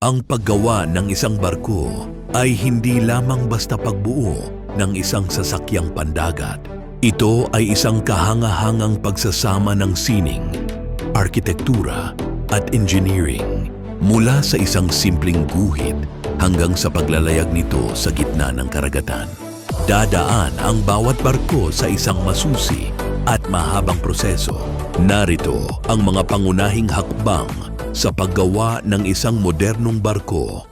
Ang paggawa ng isang barko ay hindi lamang basta pagbuo ng isang sasakyang pandagat. Ito ay isang kahangahangang pagsasama ng sining, arkitektura at engineering mula sa isang simpleng guhit hanggang sa paglalayag nito sa gitna ng karagatan. Dadaan ang bawat barko sa isang masusi at mahabang proseso. Narito ang mga pangunahing hakbang sa paggawa ng isang modernong barko.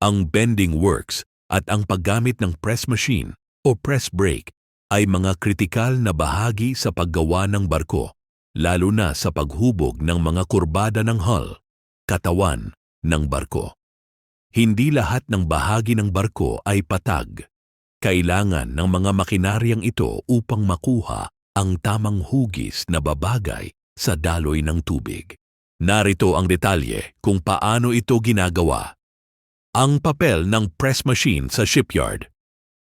Ang bending works at ang paggamit ng press machine o press brake ay mga kritikal na bahagi sa paggawa ng barko, lalo na sa paghubog ng mga kurbada ng hull, katawan ng barko. Hindi lahat ng bahagi ng barko ay patag. Kailangan ng mga makinaryang ito upang makuha ang tamang hugis na babagay sa daloy ng tubig. Narito ang detalye kung paano ito ginagawa. Ang papel ng press machine sa shipyard.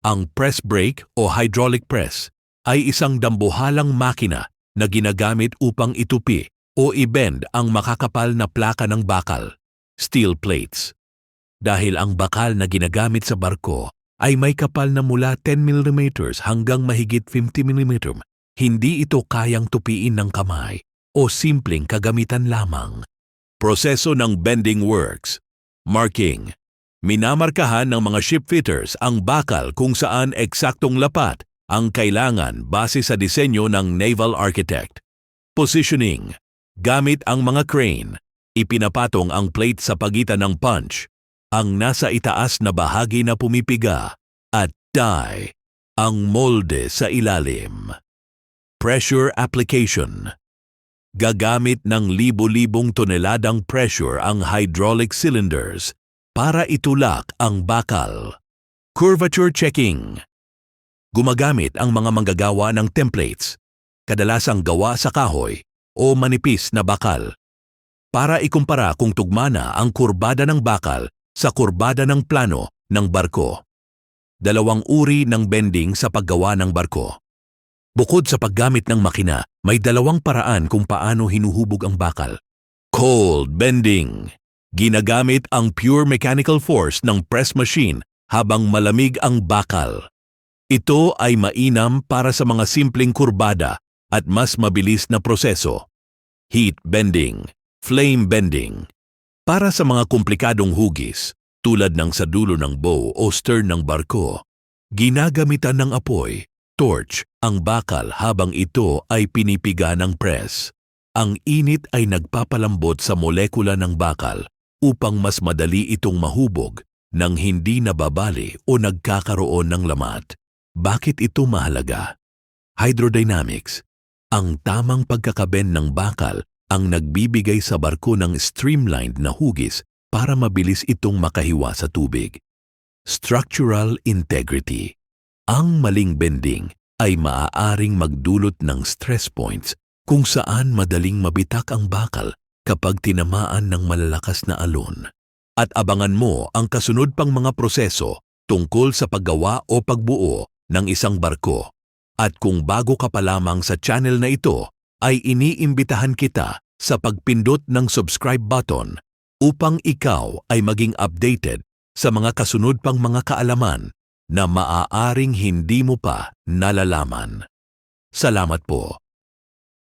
Ang press brake o hydraulic press ay isang dambuhalang makina na ginagamit upang itupi o i-bend ang makakapal na plaka ng bakal, steel plates. Dahil ang bakal na ginagamit sa barko ay may kapal na mula 10 mm hanggang mahigit 50 mm, hindi ito kayang tupiin ng kamay o simpleng kagamitan lamang. Proseso ng bending works. Marking. Minamarkahan ng mga shipfitters ang bakal kung saan eksaktong lapat ang kailangan base sa disenyo ng naval architect. Positioning. Gamit ang mga crane, ipinapatong ang plate sa pagitan ng punch, ang nasa itaas na bahagi na pumipiga, at die, ang molde sa ilalim. Pressure application. Gagamit ng libo-libong toneladang pressure ang hydraulic cylinders para itulak ang bakal. Curvature checking. Gumagamit ang mga manggagawa ng templates, kadalasang gawa sa kahoy o manipis na bakal, para ikumpara kung tugma na ang kurbada ng bakal sa kurbada ng plano ng barko. Dalawang uri ng bending sa paggawa ng barko. Bukod sa paggamit ng makina, may dalawang paraan kung paano hinuhubog ang bakal. Cold bending. Ginagamit ang pure mechanical force ng press machine habang malamig ang bakal. Ito ay mainam para sa mga simpleng kurbada at mas mabilis na proseso. Heat bending. Flame bending. Para sa mga komplikadong hugis, tulad ng sa dulo ng bow o stern ng barko, ginagamitan ng apoy, torch, ang bakal habang ito ay pinipiga ng press. Ang init ay nagpapalambot sa molekula ng bakal upang mas madali itong mahubog nang hindi nababali o nagkakaroon ng lamat. Bakit ito mahalaga? Hydrodynamics. Ang tamang pagkakabend ng bakal ang nagbibigay sa barko ng streamlined na hugis para mabilis itong makahiwa sa tubig. Structural integrity. Ang maling bending ay maaaring magdulot ng stress points kung saan madaling mabitak ang bakal kapag tinamaan ng malalakas na alon. At abangan mo ang kasunod pang mga proseso tungkol sa paggawa o pagbuo ng isang barko. At kung bago ka pa lamang sa channel na ito, ay iniimbitahan kita sa pagpindot ng subscribe button upang ikaw ay maging updated sa mga kasunod pang mga kaalaman na maaaring hindi mo pa nalalaman. Salamat po.